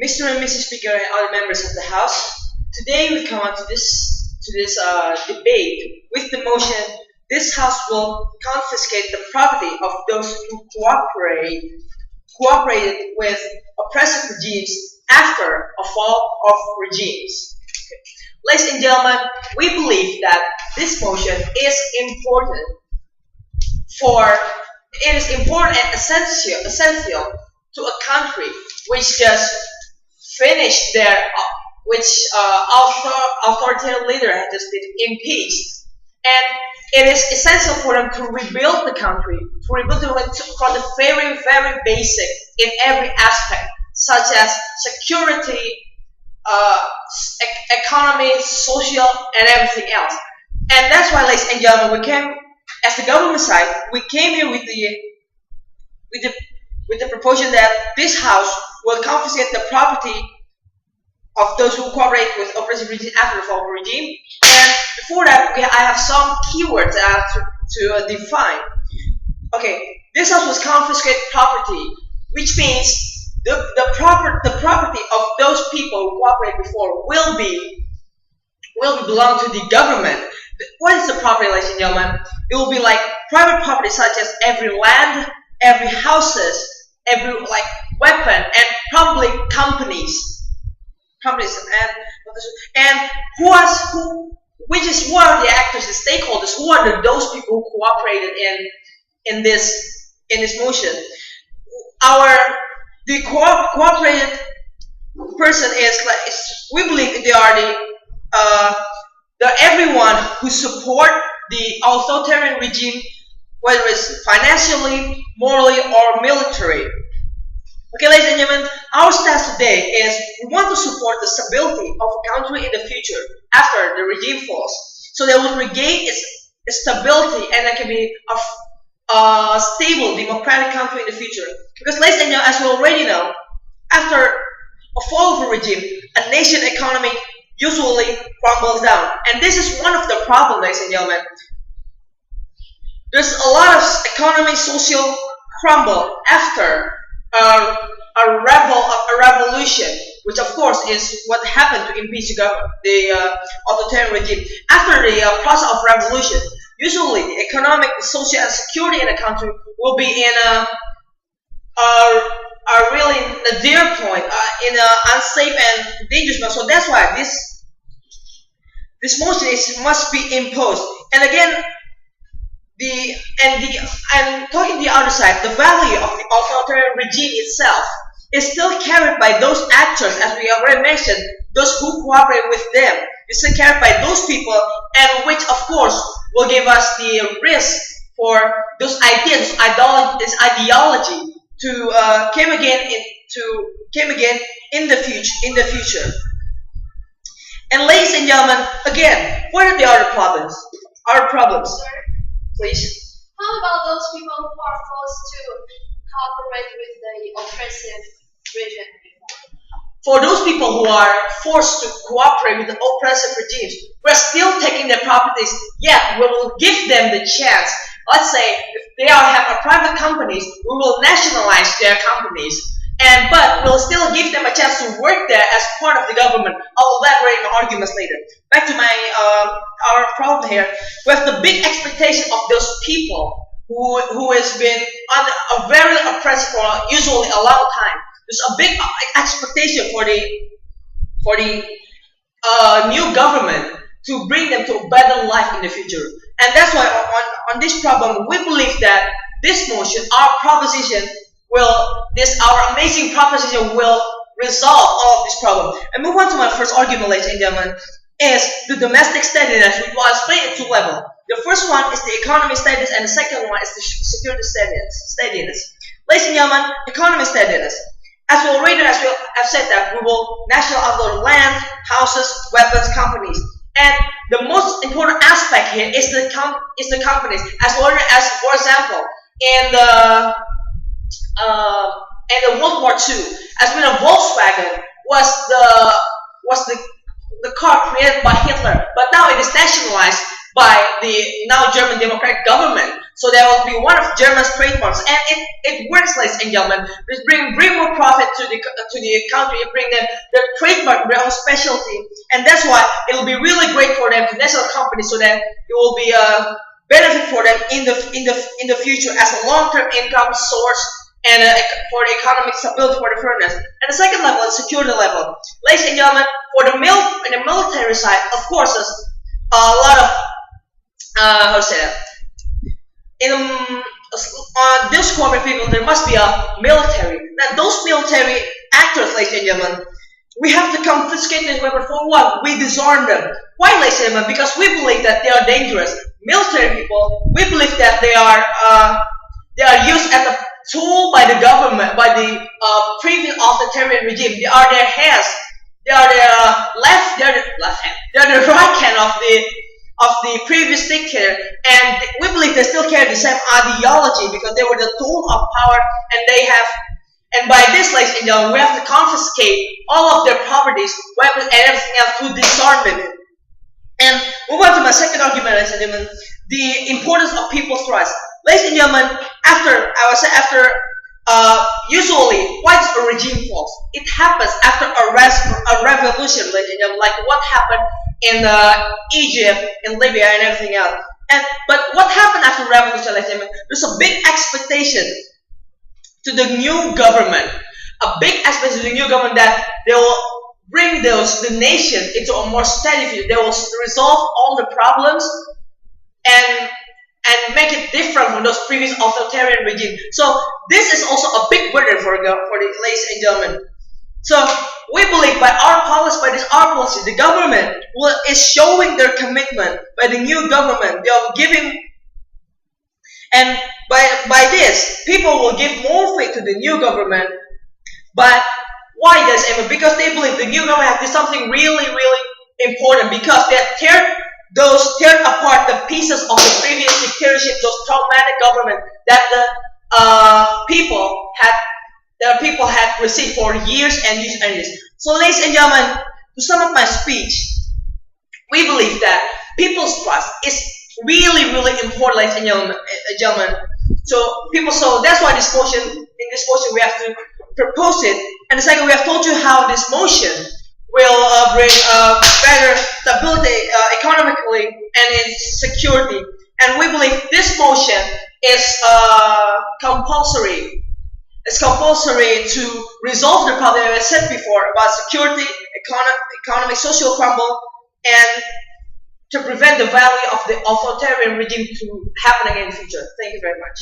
Mr. and Mrs. Speaker and other members of the House, today we come on to this debate with the motion: this House will confiscate the property of those who cooperated with oppressive regimes after a fall of regimes. Ladies and gentlemen, we believe that this motion is important for it is important and essential to a country which just finished which authoritarian leader has just been impeached, and it is essential for them to rebuild the country, to rebuild it from the very, very basic in every aspect, such as security, economy, social, and everything else. And that's why, ladies and gentlemen, as the government side, we came here with the proposal that this House will confiscate the property of those who cooperate with oppressive regime after the fall of the regime. And before that, I have some keywords that I have to define. Okay, this House will confiscate property, which means the property of those people who cooperated before will belong to the government. What is the property, ladies and gentlemen? It will be like private property, such as every land, every houses, every weapon, and probably companies, and who are the actors, the stakeholders? Who are those people who cooperated in this motion? The cooperated person we believe they are everyone who support the authoritarian regime, whether it's financially, morally, or military. Okay, ladies and gentlemen, our stance today is we want to support the stability of a country in the future after the regime falls, so they will regain its stability and it can be a stable democratic country in the future. Because, ladies and gentlemen, as we already know, after a fall of a regime, a nation economy usually crumbles down, and this is one of the problems, ladies and gentlemen. There's a lot of economy, social crumble after a revolution, which of course is what happened to impeach the authoritarian regime. After the process of revolution, usually the economic, the social, and security in a country will be in a really dear point, in an unsafe and dangerous mode. So that's why this motion must be imposed. And again, and talking the other side, the value of the authoritarian regime itself is still carried by those actors, as we already mentioned, those who cooperate with them. It's still carried by those people, and which of course will give us the risk for those ideas, this ideology to came again in the future. And ladies and gentlemen, again, what are the other problems? Please. How about those people who are forced to cooperate with the oppressive regime? For those people who are forced to cooperate with the oppressive regimes, we're still taking their properties, yet we will give them the chance. Let's say if they have private companies, we will nationalize their companies. But we'll still give them a chance to work there as part of the government. I'll elaborate my arguments later. Back to our problem here. We have the big expectation of those people who has been under a very oppressive for usually a long time. There's a big expectation for the new government to bring them to a better life in the future. And that's why on this problem, we believe that this motion, our amazing proposition will resolve all of this problem. And move on to my first argument, ladies and gentlemen, is the domestic steadiness, which will explain at two levels. The first one is the economy steadiness, and the second one is the security steadiness. Ladies and gentlemen, economy steadiness. As we have said that we will nationalize the land, houses, weapons, companies. And the most important aspect here is the companies. For example, in the World War II, as we know, Volkswagen was the car created by Hitler, but now it is nationalized by the now German democratic government. So there will be one of German's trademarks, and it works, ladies and gentlemen. It bring more profit to the country. It bring them their trademark, their own specialty, and that's why it will be really great for them to national companies, so that it will be a benefit for them in the future as a long-term income source and for the economic stability for the foreigners. And the second level is security level. Ladies and gentlemen, for the military side, of course, there's a lot of how to say that. In this corporate people, there must be a military. Now, those military actors, ladies and gentlemen, we have to confiscate this weapon for what? We disarm them. Why, ladies and gentlemen? Because we believe that they are dangerous. Military people, we believe that they are used as a tool by the government, by the previous authoritarian regime. They are their hands. They are the right hand of the previous dictator, and we believe they still carry the same ideology because they were the tool of power, and by this, ladies and gentlemen, we have to confiscate all of their properties, weapons, and everything else to disarm them. And move on to my second argument, ladies and gentlemen, the importance of people's rights. Ladies and gentlemen, usually, why does a regime falls? It happens after a revolution, ladies and gentlemen, like what happened in Egypt, in Libya, and everything else. But what happened after revolution, ladies and gentlemen? There's a big expectation to the new government, that they will bring the nation into a more steady future. They will resolve all the problems and make it different from those previous authoritarian regimes. So this is also a big burden for the ladies and gentlemen. So we believe by our policy, the government is showing their commitment. By the new government, they are giving, and by this, people will give more faith to the new government. But why does it? Because they believe the new government has done something really, really important, because they tear apart the pieces of the previous dictatorship, those traumatic government that the people had received for years and years and years. So, ladies and gentlemen, to sum up my speech, we believe that people's trust is really, really important, ladies and gentlemen. So that's why in this motion we have to propose it. And the second, we have told you how this motion will bring better stability economically and in security. And we believe this motion is compulsory. It's compulsory to resolve the problem I said before about security, economic, social crumble, and to prevent the value of the authoritarian regime to happen again in the future. Thank you very much.